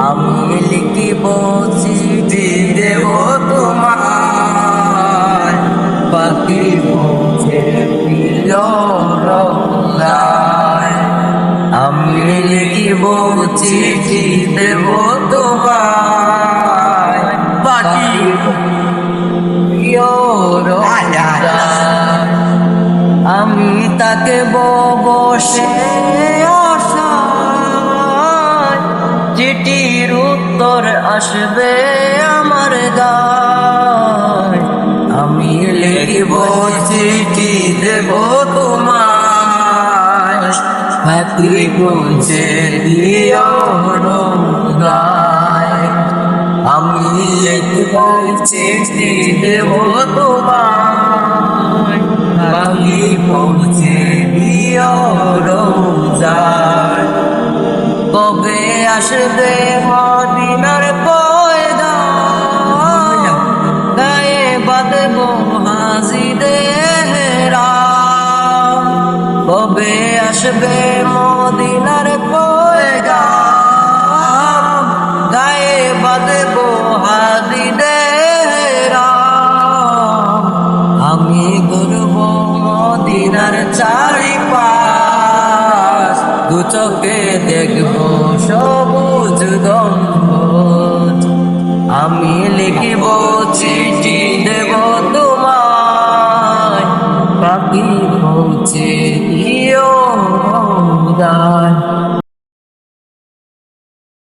আমি লিখিব চিঠি দেব তোমার, পাখি পৌঁছে দিল রোজায়। আমি লিখিব চিঠি দেব তোমার, পাখি রোজায়। আমি তাকে বসে আশায়, চিঠির উত্তর আসবে আমার গায়। আমি লিখিব চিঠি দেব তোমার, পাখি পৌঁছে দিও রোজায়। আমি লিখিব চিঠি দেব তোমার, পাখি পৌঁছে দিও রোজায়। কবে আসবে মদিনার পয়গাম, গায়ে বাঁধব হাজিদের রাম। কবে আসবে মদিনার পয়গাম, গায়ে বাঁধব হাজিদের রাম। আমি ঘুরব মদিনার চারিপাশ, দু চোখে দেখব সবুজ গম্বুজ। আমি লিখিব